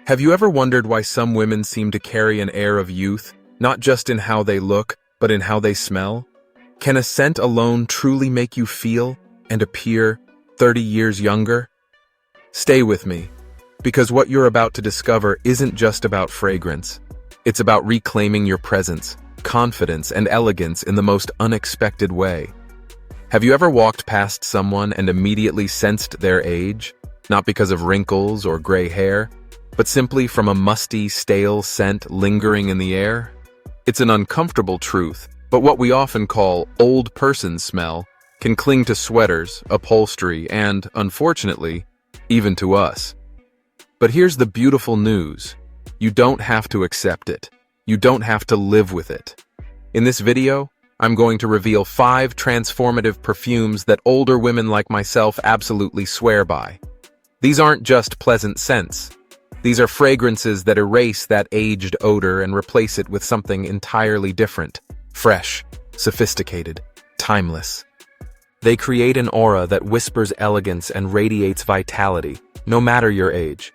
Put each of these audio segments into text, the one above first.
Have you ever wondered why some women seem to carry an air of youth, not just in how they look, but in how they smell? Can a scent alone truly make you feel and appear 30 years younger? Stay with me, because what you're about to discover isn't just about fragrance. It's about reclaiming your presence, confidence, and elegance in the most unexpected way. Have you ever walked past someone and immediately sensed their age, not because of wrinkles or gray hair, but simply from a musty, stale scent lingering in the air? It's an uncomfortable truth, but what we often call old person smell can cling to sweaters, upholstery, and, unfortunately, even to us. But here's the beautiful news. You don't have to accept it. You don't have to live with it. In this video, I'm going to reveal 5 transformative perfumes that older women like myself absolutely swear by. These aren't just pleasant scents. These are fragrances that erase that aged odor and replace it with something entirely different, fresh, sophisticated, timeless. They create an aura that whispers elegance and radiates vitality, no matter your age.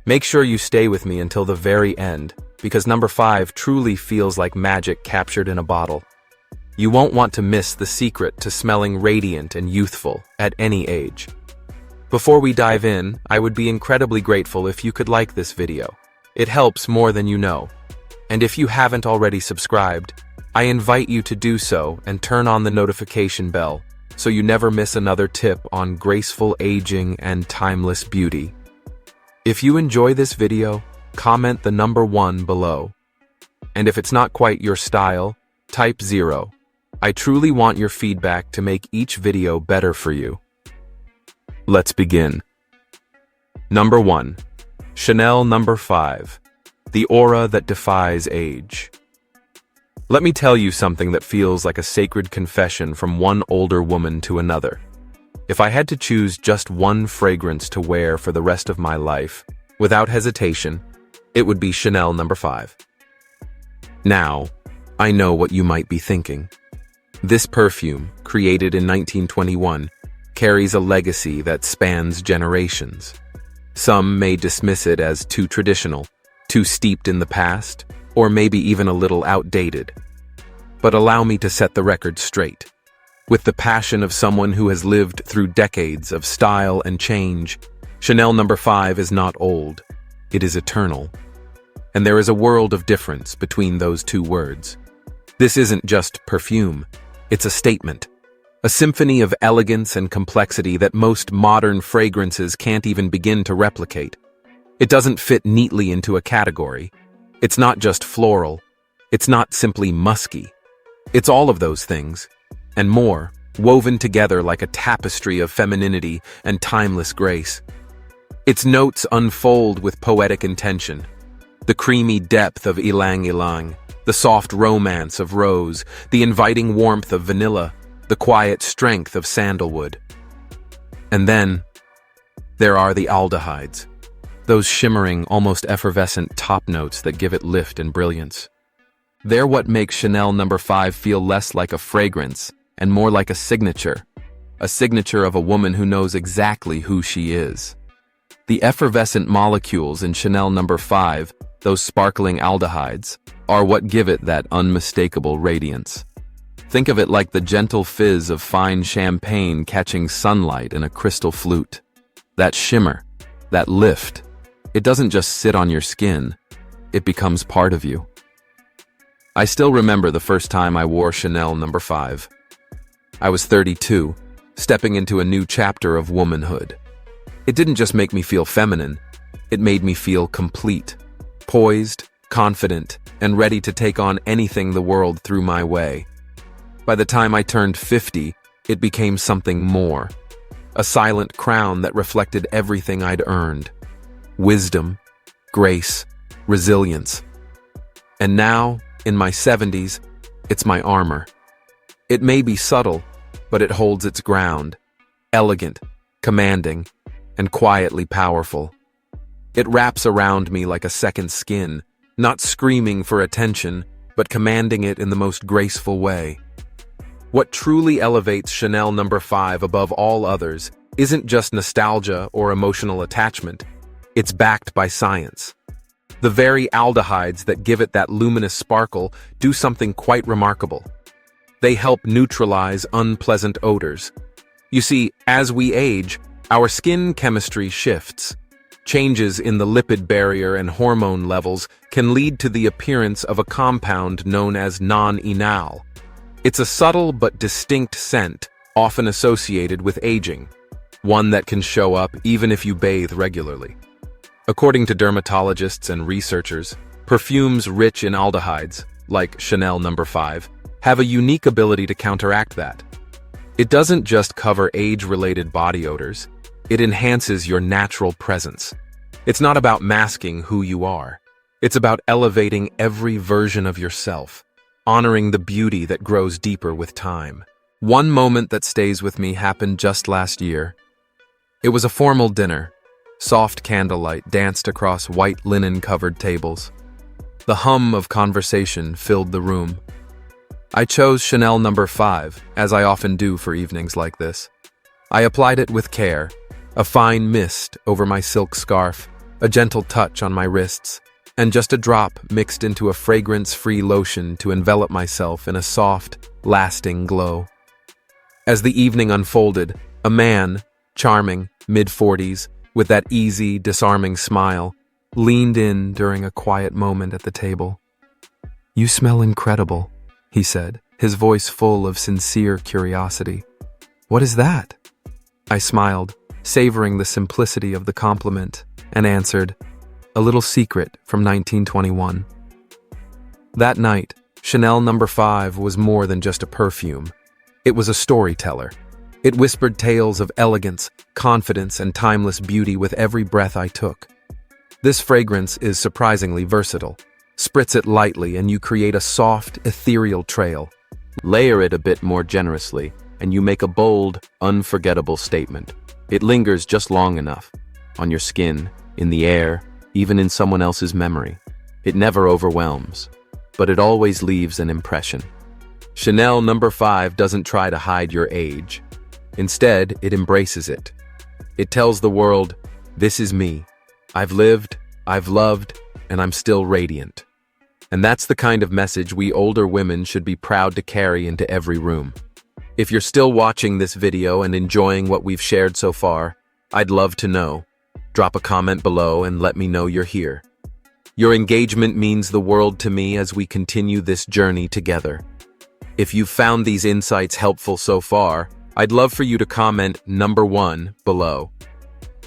Make sure you stay with me until the very end, because number 5 truly feels like magic captured in a bottle. You won't want to miss the secret to smelling radiant and youthful at any age. Before we dive in, I would be incredibly grateful if you could like this video. It helps more than you know. And if you haven't already subscribed, I invite you to do so and turn on the notification bell so you never miss another tip on graceful aging and timeless beauty. If you enjoy this video, comment the number 1 below. And if it's not quite your style, type 0. I truly want your feedback to make each video better for you. Let's begin. Number 1. Chanel No. 5. The aura that defies age. Let me tell you something that feels like a sacred confession from one older woman to another. If I had to choose just one fragrance to wear for the rest of my life, without hesitation, it would be Chanel No. 5. Now, I know what you might be thinking. This perfume, created in 1921, carries a legacy that spans generations. Some may dismiss it as too traditional, too steeped in the past, or maybe even a little outdated. But allow me to set the record straight. With the passion of someone who has lived through decades of style and change, Chanel No. 5 is not old, it is eternal. And there is a world of difference between those two words. This isn't just perfume, it's a statement. A symphony of elegance and complexity that most modern fragrances can't even begin to replicate. It doesn't fit neatly into a category. It's not just floral. It's not simply musky. It's all of those things, and more, woven together like a tapestry of femininity and timeless grace. Its notes unfold with poetic intention. The creamy depth of ylang ylang, the soft romance of rose, the inviting warmth of vanilla, the quiet strength of sandalwood. And then, there are the aldehydes, those shimmering, almost effervescent top notes that give it lift and brilliance. They're what makes Chanel No. 5 feel less like a fragrance and more like a signature of a woman who knows exactly who she is. The effervescent molecules in Chanel No. 5, those sparkling aldehydes, are what give it that unmistakable radiance. Think of it like the gentle fizz of fine champagne catching sunlight in a crystal flute. That shimmer, that lift, it doesn't just sit on your skin, it becomes part of you. I still remember the first time I wore Chanel No. 5. I was 32, stepping into a new chapter of womanhood. It didn't just make me feel feminine, it made me feel complete, poised, confident, and ready to take on anything the world threw my way. By the time I turned 50, it became something more. A silent crown that reflected everything I'd earned. Wisdom, grace, resilience. And now, in my 70s, it's my armor. It may be subtle, but it holds its ground. Elegant, commanding, and quietly powerful. It wraps around me like a second skin, not screaming for attention, but commanding it in the most graceful way. What truly elevates Chanel No. 5 above all others isn't just nostalgia or emotional attachment, it's backed by science. The very aldehydes that give it that luminous sparkle do something quite remarkable. They help neutralize unpleasant odors. You see, as we age, our skin chemistry shifts. Changes in the lipid barrier and hormone levels can lead to the appearance of a compound known as non-enal. It's a subtle but distinct scent, often associated with aging, one that can show up even if you bathe regularly. According to dermatologists and researchers, perfumes rich in aldehydes, like Chanel No. 5, have a unique ability to counteract that. It doesn't just cover age-related body odors, it enhances your natural presence. It's not about masking who you are. It's about elevating every version of yourself, honoring the beauty that grows deeper with time. One moment that stays with me happened just last year. It was a formal dinner. Soft candlelight danced across white linen-covered tables. The hum of conversation filled the room. I chose Chanel No. 5, as I often do for evenings like this. I applied it with care, a fine mist over my silk scarf, a gentle touch on my wrists, and just a drop mixed into a fragrance-free lotion to envelop myself in a soft, lasting glow. As the evening unfolded, a man, charming, mid-40s, with that easy, disarming smile, leaned in during a quiet moment at the table. "You smell incredible," he said, his voice full of sincere curiosity. "What is that?" I smiled, savoring the simplicity of the compliment, and answered, "A little secret from 1921. That night, Chanel No. 5 was more than just a perfume. It was a storyteller. It whispered tales of elegance, confidence, and timeless beauty with every breath I took. This fragrance is surprisingly versatile. Spritz it lightly and you create a soft, ethereal trail. Layer it a bit more generously, and you make a bold, unforgettable statement. It lingers just long enough. On your skin, in the air, even in someone else's memory. It never overwhelms, but it always leaves an impression. Chanel No. 5 doesn't try to hide your age. Instead, it embraces it. It tells the world, this is me. I've lived, I've loved, and I'm still radiant. And that's the kind of message we older women should be proud to carry into every room. If you're still watching this video and enjoying what we've shared so far, I'd love to know. Drop a comment below and let me know you're here. Your engagement means the world to me as we continue this journey together. If you've found these insights helpful so far, I'd love for you to comment number 1 below.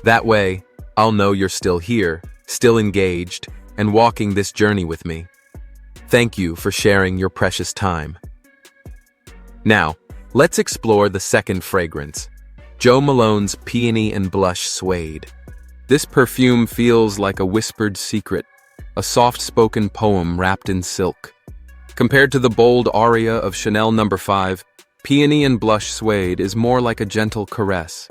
That way, I'll know you're still here, still engaged, and walking this journey with me. Thank you for sharing your precious time. Now, let's explore the second fragrance, Jo Malone's Peony and Blush Suede. This perfume feels like a whispered secret, a soft-spoken poem wrapped in silk. Compared to the bold aria of Chanel No. 5, Peony and Blush Suede is more like a gentle caress.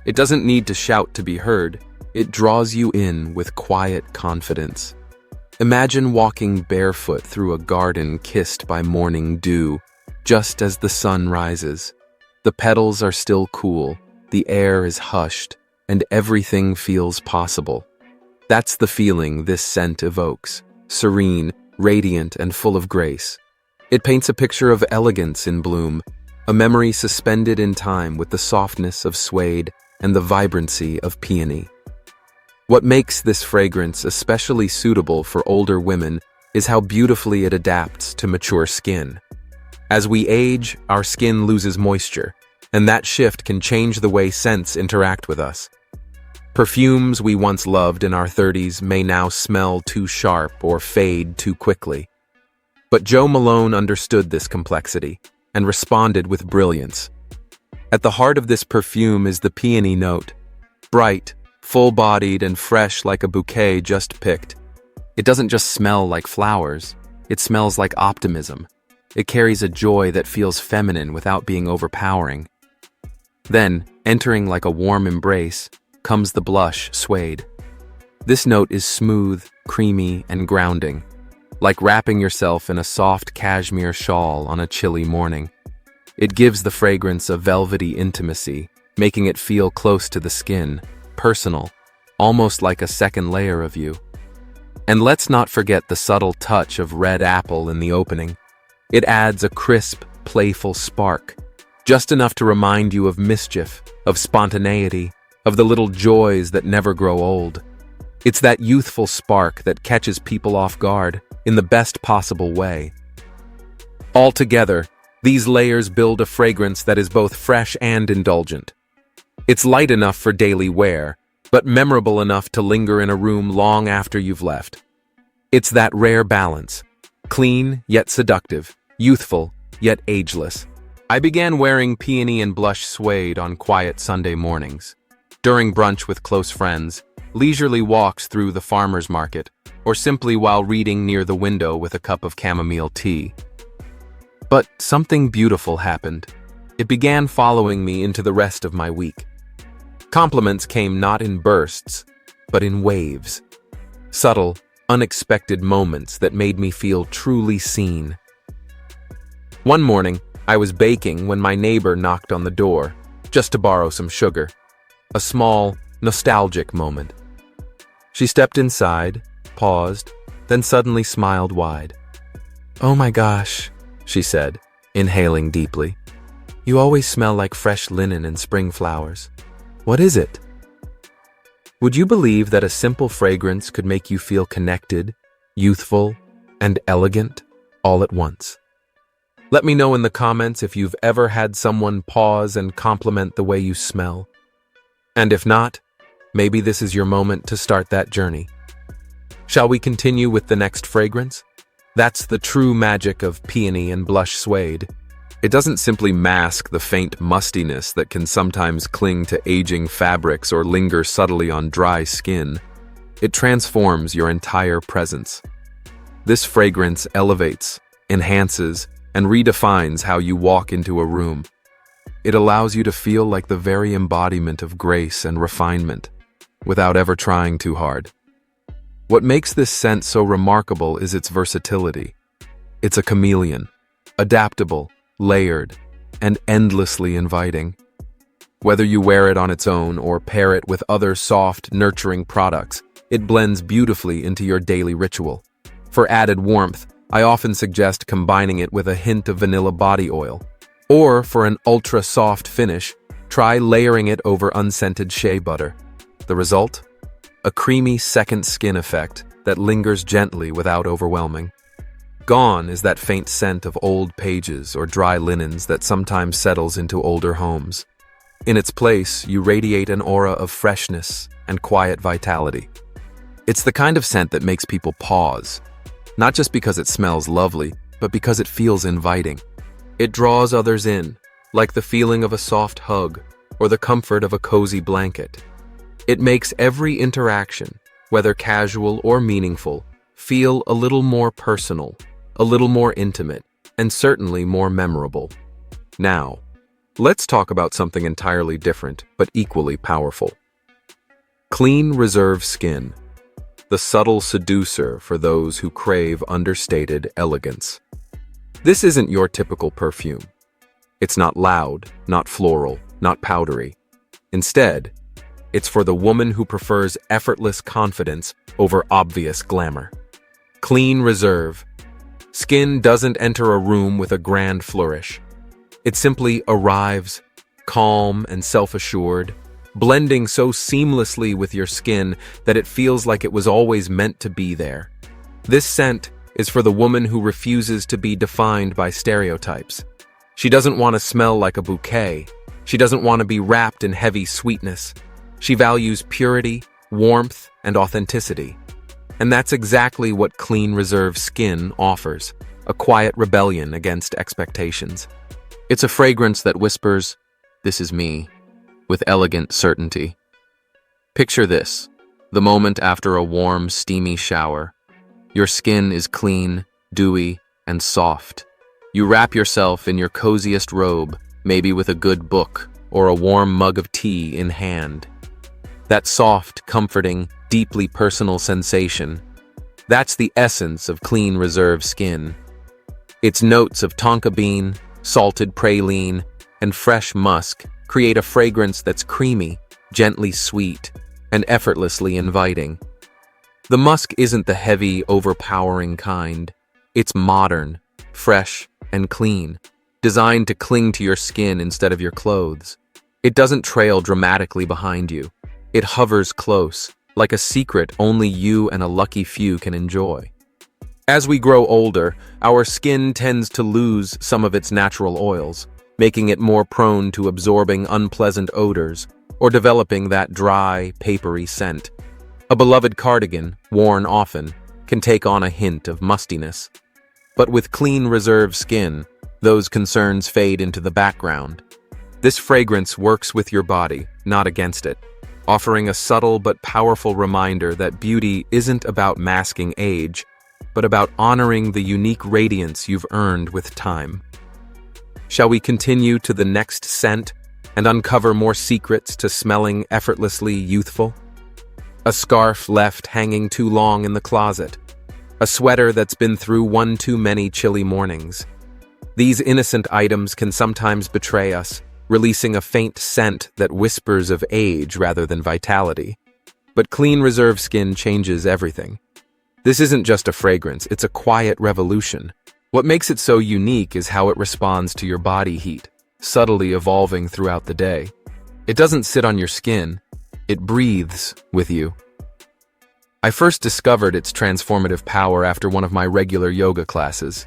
It doesn't need to shout to be heard. It draws you in with quiet confidence. Imagine walking barefoot through a garden kissed by morning dew, just as the sun rises. The petals are still cool, the air is hushed, and everything feels possible. That's the feeling this scent evokes, serene, radiant, and full of grace. It paints a picture of elegance in bloom, a memory suspended in time with the softness of suede and the vibrancy of peony. What makes this fragrance especially suitable for older women is how beautifully it adapts to mature skin. As we age, our skin loses moisture, and that shift can change the way scents interact with us. Perfumes we once loved in our 30s may now smell too sharp or fade too quickly. But Jo Malone understood this complexity and responded with brilliance. At the heart of this perfume is the peony note, bright, full-bodied, and fresh like a bouquet just picked. It doesn't just smell like flowers, it smells like optimism. It carries a joy that feels feminine without being overpowering. Then, entering like a warm embrace, comes the blush suede. This note is smooth, creamy, and grounding. like wrapping yourself in a soft cashmere shawl on a chilly morning. It gives the fragrance a velvety intimacy, making it feel close to the skin, personal, almost like a second layer of you. And let's not forget the subtle touch of red apple in the opening. It adds a crisp, playful spark, just enough to remind you of mischief, of spontaneity, of the little joys that never grow old. It's that youthful spark that catches people off guard in the best possible way. Altogether, these layers build a fragrance that is both fresh and indulgent. It's light enough for daily wear, but memorable enough to linger in a room long after you've left. It's that rare balance, clean yet seductive, youthful yet ageless. I began wearing peony and blush suede on quiet Sunday mornings, during brunch with close friends, leisurely walks through the farmer's market, or simply while reading near the window with a cup of chamomile tea. But something beautiful happened. It began following me into the rest of my week. Compliments came not in bursts, but in waves. Subtle, unexpected moments that made me feel truly seen. One morning, I was baking when my neighbor knocked on the door, just to borrow some sugar. A small, nostalgic moment. She stepped inside, paused, then suddenly smiled wide. "Oh my gosh," she said, inhaling deeply. "You always smell like fresh linen and spring flowers. What is it?" Would you believe that a simple fragrance could make you feel connected, youthful, and elegant all at once? Let me know in the comments if you've ever had someone pause and compliment the way you smell. And if not, maybe this is your moment to start that journey. Shall we continue with the next fragrance? That's the true magic of peony and blush suede. It doesn't simply mask the faint mustiness that can sometimes cling to aging fabrics or linger subtly on dry skin. It transforms your entire presence. This fragrance elevates, enhances, and redefines how you walk into a room. It allows you to feel like the very embodiment of grace and refinement, without ever trying too hard. What makes this scent so remarkable is its versatility. It's a chameleon, adaptable, layered, and endlessly inviting. Whether you wear it on its own or pair it with other soft, nurturing products, it blends beautifully into your daily ritual. For added warmth, I often suggest combining it with a hint of vanilla body oil. Or for an ultra-soft finish, try layering it over unscented shea butter. The result? A creamy second skin effect that lingers gently without overwhelming. Gone is that faint scent of old pages or dry linens that sometimes settles into older homes. In its place, you radiate an aura of freshness and quiet vitality. It's the kind of scent that makes people pause, not just because it smells lovely, but because it feels inviting. It draws others in, like the feeling of a soft hug or the comfort of a cozy blanket. It makes every interaction, whether casual or meaningful, feel a little more personal, a little more intimate, and certainly more memorable. Now, let's talk about something entirely different, but equally powerful. Clean Reserve Skin, the subtle seducer for those who crave understated elegance. This isn't your typical perfume. It's not loud, not floral, not powdery. Instead, it's for the woman who prefers effortless confidence over obvious glamour. Clean Reserve. Skin doesn't enter a room with a grand flourish. It simply arrives, calm and self-assured, blending so seamlessly with your skin that it feels like it was always meant to be there. This scent is for the woman who refuses to be defined by stereotypes. She doesn't want to smell like a bouquet. She doesn't want to be wrapped in heavy sweetness. She values purity, warmth, and authenticity. And that's exactly what Clean Reserve Skin offers, a quiet rebellion against expectations. It's a fragrance that whispers, "This is me," with elegant certainty. Picture this, the moment after a warm, steamy shower. Your skin is clean, dewy, and soft. You wrap yourself in your coziest robe, maybe with a good book or a warm mug of tea in hand. That soft, comforting, deeply personal sensation, That's the essence of Clean Reserve Skin. Its notes of tonka bean, salted praline, and fresh musk create a fragrance that's creamy, gently sweet, and effortlessly inviting. The musk isn't the heavy, overpowering kind. It's modern, fresh, and clean, designed to cling to your skin instead of your clothes. It doesn't trail dramatically behind you. It hovers close, like a secret only you and a lucky few can enjoy. As we grow older, our skin tends to lose some of its natural oils, making it more prone to absorbing unpleasant odors or developing that dry, papery scent. A beloved cardigan, worn often, can take on a hint of mustiness. But with Clean Reserve Skin, those concerns fade into the background. This fragrance works with your body, not against it, offering a subtle but powerful reminder that beauty isn't about masking age, but about honoring the unique radiance you've earned with time. Shall we continue to the next scent and uncover more secrets to smelling effortlessly youthful? A scarf left hanging too long in the closet. A sweater that's been through one too many chilly mornings. These innocent items can sometimes betray us, releasing a faint scent that whispers of age rather than vitality. But Clean Reserve Skin changes everything. This isn't just a fragrance, it's a quiet revolution. What makes it so unique is how it responds to your body heat, subtly evolving throughout the day. It doesn't sit on your skin, it breathes with you. I first discovered its transformative power after one of my regular yoga classes.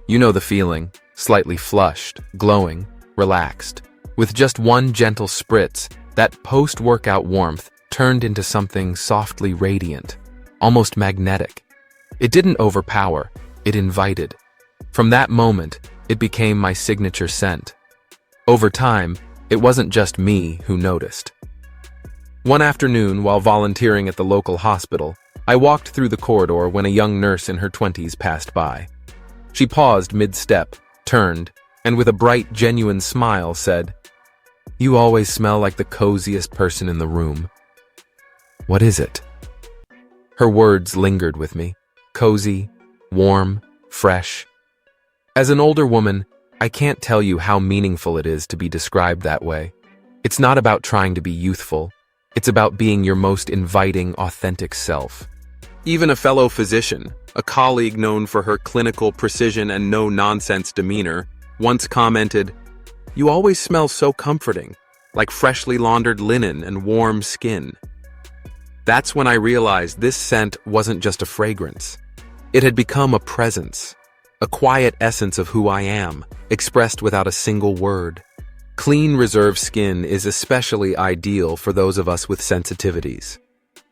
You know the feeling, slightly flushed, glowing, relaxed. With just one gentle spritz, that post-workout warmth turned into something softly radiant, almost magnetic. It didn't overpower, it invited. From that moment, it became my signature scent. Over time, it wasn't just me who noticed. One afternoon, while volunteering at the local hospital, I walked through the corridor when a young nurse in her 20s passed by. She paused mid-step, turned, and with a bright, genuine smile said, "You always smell like the coziest person in the room." What is it? Her words lingered with me. Cozy, warm, fresh. As an older woman, I can't tell you how meaningful it is to be described that way. It's not about trying to be youthful. It's about being your most inviting, authentic self. Even a fellow physician, a colleague known for her clinical precision and no-nonsense demeanor, once commented, "You always smell so comforting, like freshly laundered linen and warm skin." That's when I realized this scent wasn't just a fragrance. It had become a presence, a quiet essence of who I am, expressed without a single word. Clean Reserve Skin is especially ideal for those of us with sensitivities.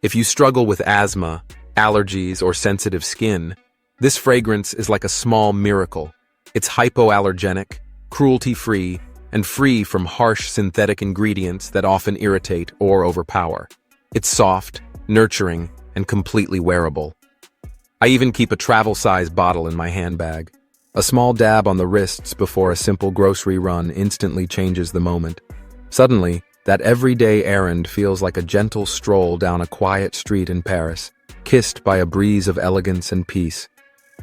If you struggle with asthma, allergies, or sensitive skin, this fragrance is like a small miracle. It's hypoallergenic, cruelty-free, and free from harsh synthetic ingredients that often irritate or overpower. It's soft, nurturing, and completely wearable. I even keep a travel-size bottle in my handbag. A small dab on the wrists before a simple grocery run instantly changes the moment. Suddenly, that everyday errand feels like a gentle stroll down a quiet street in Paris, kissed by a breeze of elegance and peace.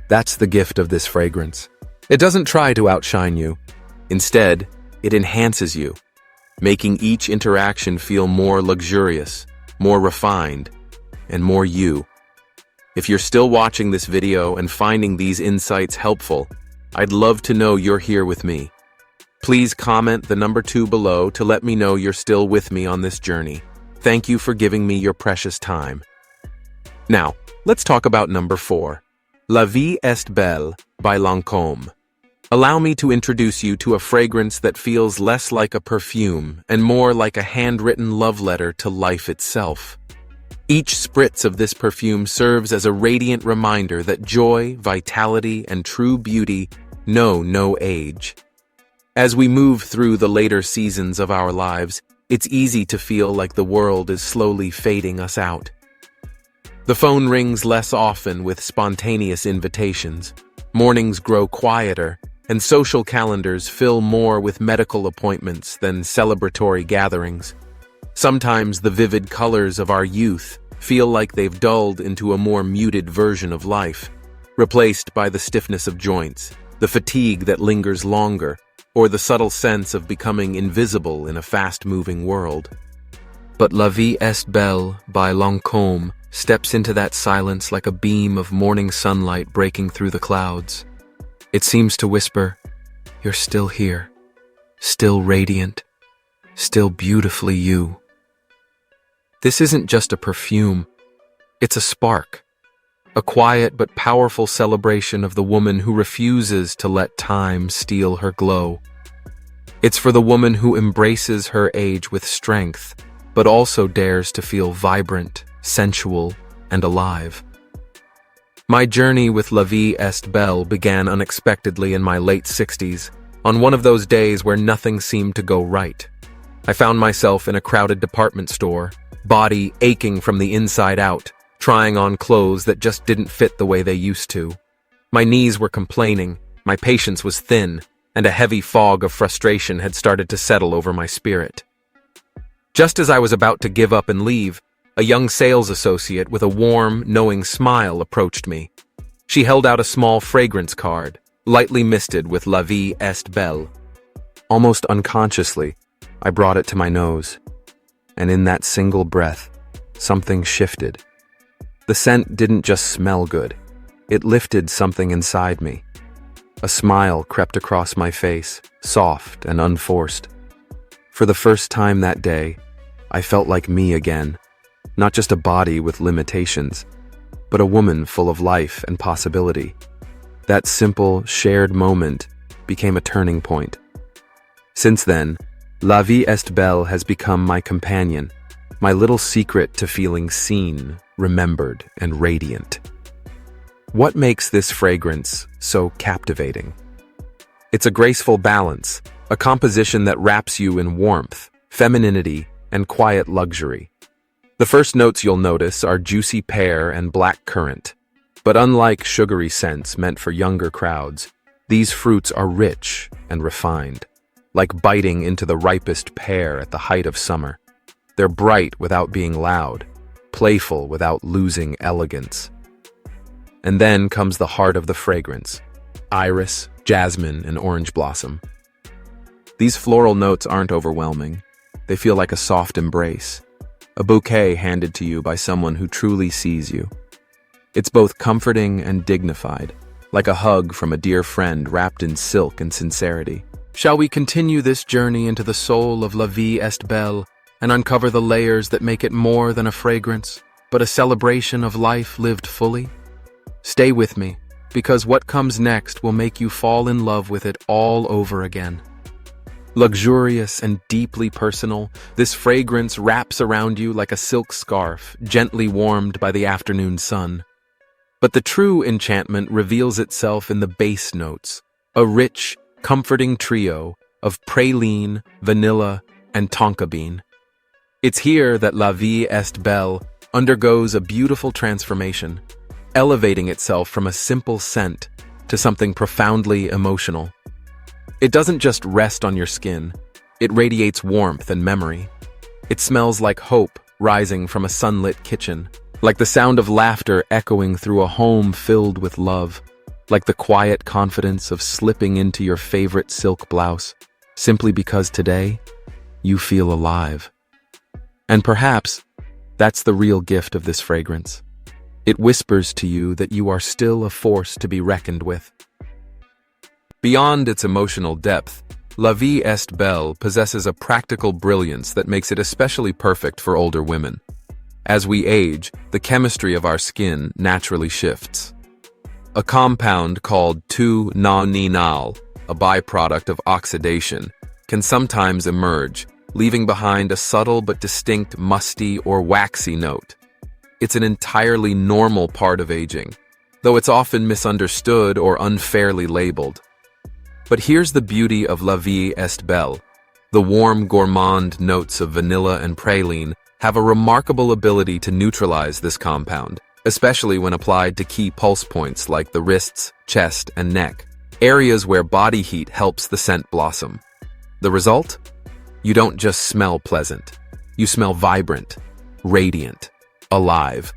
That's the gift of this fragrance. It doesn't try to outshine you. Instead, it enhances you, making each interaction feel more luxurious, more refined, and more you. If you're still watching this video and finding these insights helpful, I'd love to know you're here with me. Please comment the number 2 below to let me know you're still with me on this journey. Thank you for giving me your precious time. Now, let's talk about number 4. La Vie est belle by Lancôme. Allow me to introduce you to a fragrance that feels less like a perfume and more like a handwritten love letter to life itself. Each spritz of this perfume serves as a radiant reminder that joy, vitality, and true beauty know no age. As we move through the later seasons of our lives, it's easy to feel like the world is slowly fading us out. The phone rings less often with spontaneous invitations, mornings grow quieter, and social calendars fill more with medical appointments than celebratory gatherings. Sometimes the vivid colors of our youth feel like they've dulled into a more muted version of life, replaced by the stiffness of joints, the fatigue that lingers longer, or the subtle sense of becoming invisible in a fast-moving world. But La Vie est belle by Lancôme steps into that silence like a beam of morning sunlight breaking through the clouds. It seems to whisper, "You're still here, still radiant, still beautifully you." This isn't just a perfume, it's a spark, a quiet but powerful celebration of the woman who refuses to let time steal her glow. It's for the woman who embraces her age with strength, but also dares to feel vibrant, sensual, and alive. My journey with La Vie est belle began unexpectedly in my late 60s, on one of those days where nothing seemed to go right. I found myself in a crowded department store, body aching from the inside out, trying on clothes that just didn't fit the way they used to. My knees were complaining, my patience was thin, and a heavy fog of frustration had started to settle over my spirit. Just as I was about to give up and leave, a young sales associate with a warm, knowing smile approached me. She held out a small fragrance card, lightly misted with La Vie est belle. Almost unconsciously, I brought it to my nose, and in that single breath, something shifted. The scent didn't just smell good, it lifted something inside me. A smile crept across my face, soft and unforced. For the first time that day, I felt like me again, not just a body with limitations, but a woman full of life and possibility. That simple, shared moment became a turning point. Since then, La Vie est belle has become my companion, my little secret to feeling seen, remembered, and radiant. What makes this fragrance so captivating? It's a graceful balance, a composition that wraps you in warmth, femininity, and quiet luxury. The first notes you'll notice are juicy pear and black currant. But unlike sugary scents meant for younger crowds, these fruits are rich and refined, like biting into the ripest pear at the height of summer. They're bright without being loud, playful without losing elegance. And then comes the heart of the fragrance: iris, jasmine, and orange blossom. These floral notes aren't overwhelming. They feel like a soft embrace, a bouquet handed to you by someone who truly sees you. It's both comforting and dignified, like a hug from a dear friend wrapped in silk and sincerity. Shall we continue this journey into the soul of La Vie est belle and uncover the layers that make it more than a fragrance, but a celebration of life lived fully? Stay with me, because what comes next will make you fall in love with it all over again. Luxurious and deeply personal, this fragrance wraps around you like a silk scarf, gently warmed by the afternoon sun. But the true enchantment reveals itself in the base notes, a rich, comforting trio of praline, vanilla, and tonka bean. It's here that La Vie est belle undergoes a beautiful transformation, elevating itself from a simple scent to something profoundly emotional. It doesn't just rest on your skin, it radiates warmth and memory. It smells like hope rising from a sunlit kitchen, like the sound of laughter echoing through a home filled with love, like the quiet confidence of slipping into your favorite silk blouse, simply because today, you feel alive. And perhaps, that's the real gift of this fragrance. It whispers to you that you are still a force to be reckoned with. Beyond its emotional depth, La Vie est belle possesses a practical brilliance that makes it especially perfect for older women. As we age, the chemistry of our skin naturally shifts. A compound called 2-na-ni-nal, a byproduct of oxidation, can sometimes emerge, leaving behind a subtle but distinct musty or waxy note. It's an entirely normal part of aging, though it's often misunderstood or unfairly labeled. But here's the beauty of La Vie est belle. The warm, gourmand notes of vanilla and praline have a remarkable ability to neutralize this compound, especially when applied to key pulse points like the wrists, chest, and neck, areas where body heat helps the scent blossom. The result? You don't just smell pleasant. You smell vibrant, radiant, alive.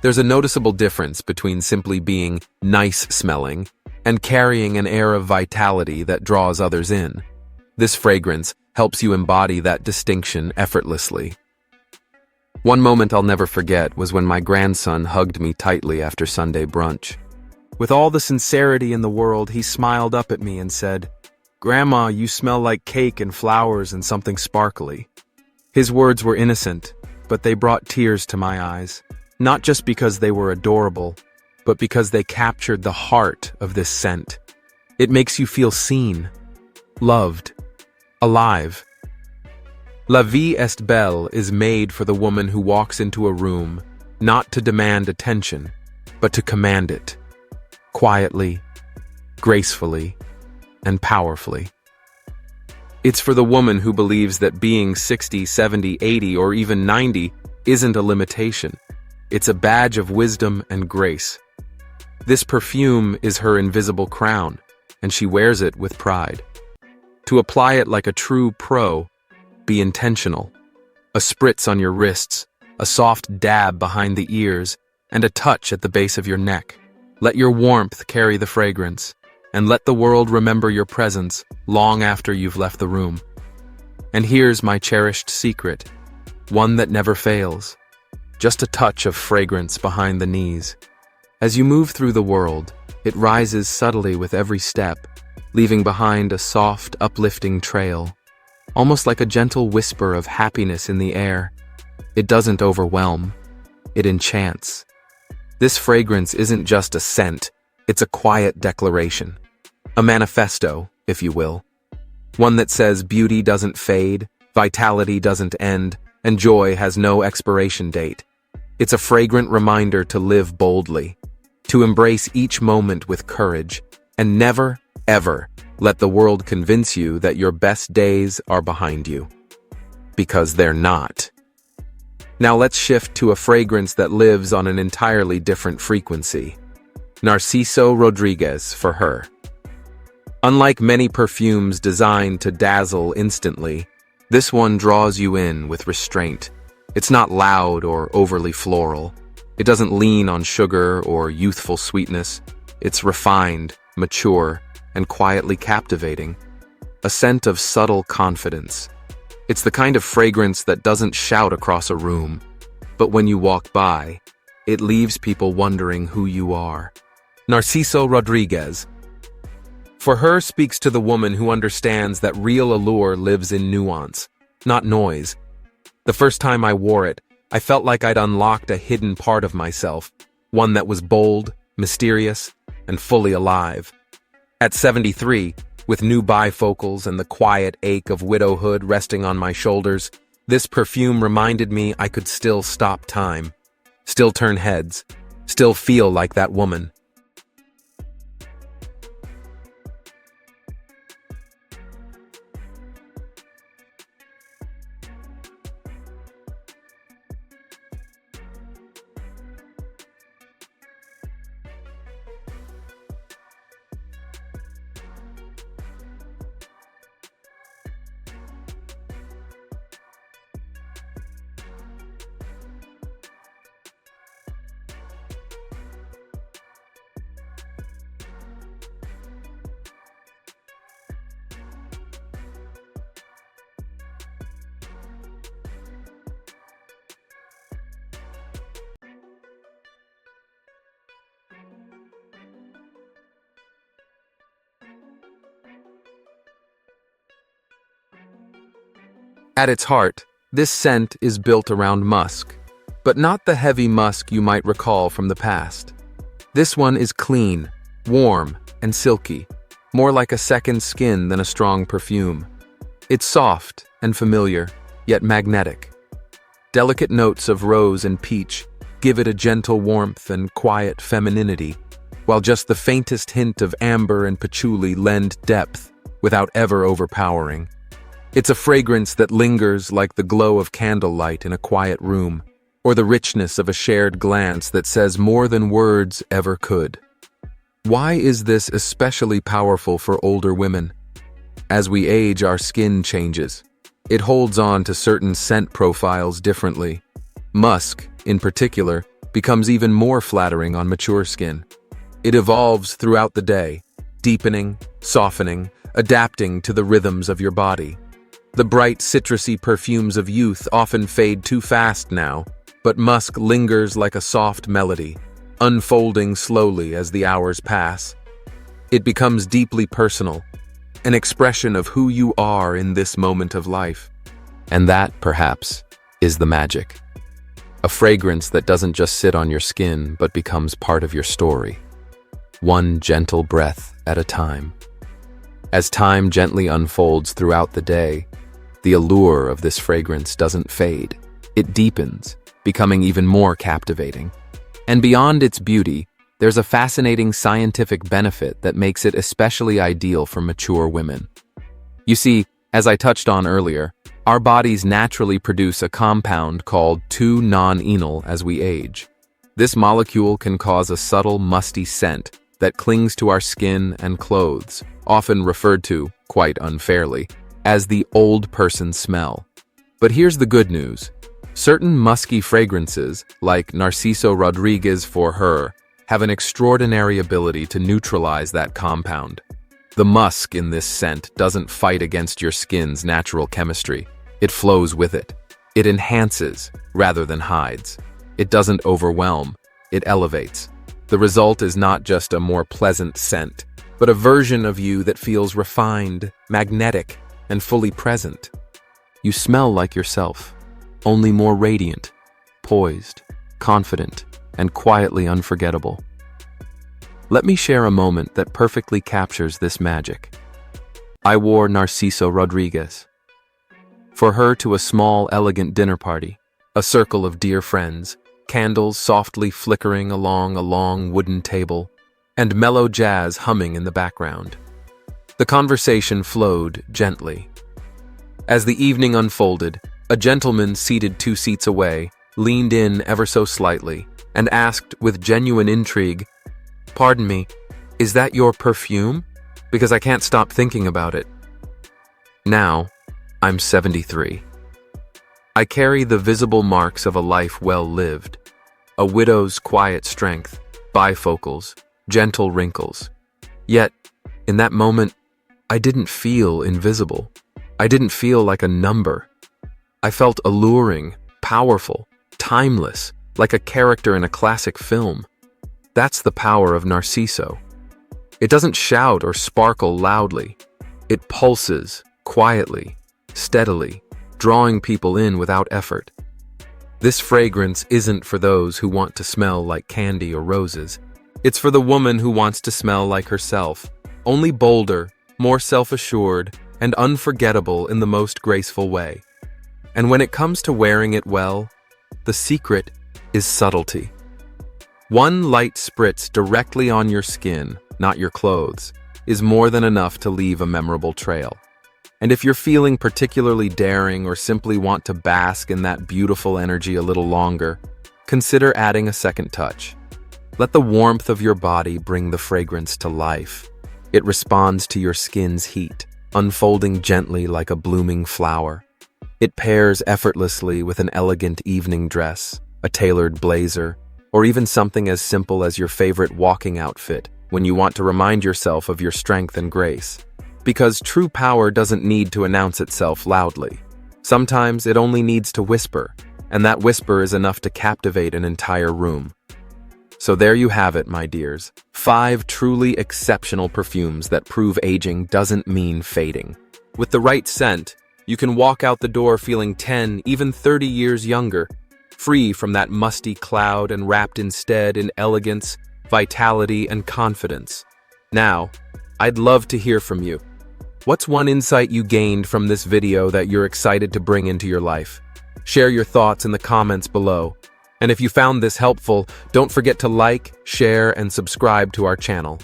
There's a noticeable difference between simply being nice-smelling and carrying an air of vitality that draws others in. This fragrance helps you embody that distinction effortlessly. One moment I'll never forget was when my grandson hugged me tightly after Sunday brunch. With all the sincerity in the world, he smiled up at me and said, "Grandma, you smell like cake and flowers and something sparkly." His words were innocent, but they brought tears to my eyes, not just because they were adorable, but because they captured the heart of this scent. It makes you feel seen, loved, alive. La vie est belle is made for the woman who walks into a room, not to demand attention, but to command it, quietly, gracefully, and powerfully. It's for the woman who believes that being 60, 70, 80, or even 90 isn't a limitation. It's a badge of wisdom and grace. This perfume is her invisible crown, and she wears it with pride. To apply it like a true pro, be intentional. A spritz on your wrists, a soft dab behind the ears, and a touch at the base of your neck. Let your warmth carry the fragrance, and let the world remember your presence long after you've left the room. And here's my cherished secret, one that never fails. Just a touch of fragrance behind the knees. As you move through the world, it rises subtly with every step, leaving behind a soft, uplifting trail, almost like a gentle whisper of happiness in the air. It doesn't overwhelm, it enchants. This fragrance isn't just a scent, it's a quiet declaration. A manifesto, if you will. One that says beauty doesn't fade, vitality doesn't end, and joy has no expiration date. It's a fragrant reminder to live boldly, to embrace each moment with courage, and never, ever let the world convince you that your best days are behind you. Because they're not. Now let's shift to a fragrance that lives on an entirely different frequency. Narciso Rodriguez for her. Unlike many perfumes designed to dazzle instantly, this one draws you in with restraint. It's not loud or overly floral. It doesn't lean on sugar or youthful sweetness. It's refined, mature, and quietly captivating. A scent of subtle confidence. It's the kind of fragrance that doesn't shout across a room, but when you walk by, it leaves people wondering who you are. Narciso Rodriguez. For her speaks to the woman who understands that real allure lives in nuance, not noise. The first time I wore it, I felt like I'd unlocked a hidden part of myself, one that was bold, mysterious, and fully alive. At 73, with new bifocals and the quiet ache of widowhood resting on my shoulders, this perfume reminded me I could still stop time, still turn heads, still feel like that woman. At its heart, this scent is built around musk, but not the heavy musk you might recall from the past. This one is clean, warm, and silky, more like a second skin than a strong perfume. It's soft and familiar, yet magnetic. Delicate notes of rose and peach give it a gentle warmth and quiet femininity, while just the faintest hint of amber and patchouli lend depth without ever overpowering. It's a fragrance that lingers like the glow of candlelight in a quiet room, or the richness of a shared glance that says more than words ever could. Why is this especially powerful for older women? As we age, our skin changes. It holds on to certain scent profiles differently. Musk, in particular, becomes even more flattering on mature skin. It evolves throughout the day, deepening, softening, adapting to the rhythms of your body. The bright, citrusy perfumes of youth often fade too fast now, but musk lingers like a soft melody, unfolding slowly as the hours pass. It becomes deeply personal, an expression of who you are in this moment of life. And that, perhaps, is the magic. A fragrance that doesn't just sit on your skin, but becomes part of your story. One gentle breath at a time. As time gently unfolds throughout the day, the allure of this fragrance doesn't fade. It deepens, becoming even more captivating. And beyond its beauty, there's a fascinating scientific benefit that makes it especially ideal for mature women. You see, as I touched on earlier, our bodies naturally produce a compound called 2-non-enol as we age. This molecule can cause a subtle, musty scent that clings to our skin and clothes, often referred to, quite unfairly, as the old person smell. But here's the good news. Certain musky fragrances, like Narciso Rodriguez for her, have an extraordinary ability to neutralize that compound. The musk in this scent doesn't fight against your skin's natural chemistry. It flows with it. It enhances rather than hides. It doesn't overwhelm. It elevates. The result is not just a more pleasant scent, but a version of you that feels refined, magnetic, and fully present. You smell like yourself, only more radiant, poised, confident, and quietly unforgettable. Let me share a moment that perfectly captures this magic. I wore Narciso Rodriguez. For her to a small, elegant dinner party, a circle of dear friends, candles softly flickering along a long wooden table, and mellow jazz humming in the background. The conversation flowed gently. As the evening unfolded, a gentleman seated 2 seats away leaned in ever so slightly and asked with genuine intrigue, "Pardon me, is that your perfume? Because I can't stop thinking about it." Now, I'm 73. I carry the visible marks of a life well lived, a widow's quiet strength, bifocals, gentle wrinkles. Yet, in that moment, I didn't feel invisible. I didn't feel like a number. I felt alluring, powerful, timeless, like a character in a classic film. That's the power of Narciso. It doesn't shout or sparkle loudly. It pulses, quietly, steadily, drawing people in without effort. This fragrance isn't for those who want to smell like candy or roses. It's for the woman who wants to smell like herself, only bolder, more self-assured, and unforgettable in the most graceful way. And when it comes to wearing it well, the secret is subtlety. One light spritz directly on your skin, not your clothes, is more than enough to leave a memorable trail. And if you're feeling particularly daring or simply want to bask in that beautiful energy a little longer, consider adding a second touch. Let the warmth of your body bring the fragrance to life. It responds to your skin's heat, unfolding gently like a blooming flower. It pairs effortlessly with an elegant evening dress, a tailored blazer, or even something as simple as your favorite walking outfit when you want to remind yourself of your strength and grace. Because true power doesn't need to announce itself loudly. Sometimes it only needs to whisper, and that whisper is enough to captivate an entire room. So there you have it, my dears. 5 truly exceptional perfumes that prove aging doesn't mean fading. With the right scent, you can walk out the door feeling 10, even 30 years younger, free from that musty cloud and wrapped instead in elegance, vitality, and confidence. Now, I'd love to hear from you. What's one insight you gained from this video that you're excited to bring into your life? Share your thoughts in the comments below. And if you found this helpful, don't forget to like, share, and subscribe to our channel.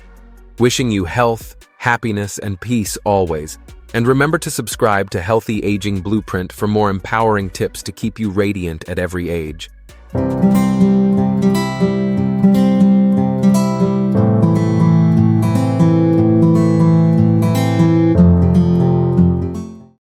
Wishing you health, happiness, and peace always. And remember to subscribe to Healthy Aging Blueprint for more empowering tips to keep you radiant at every age.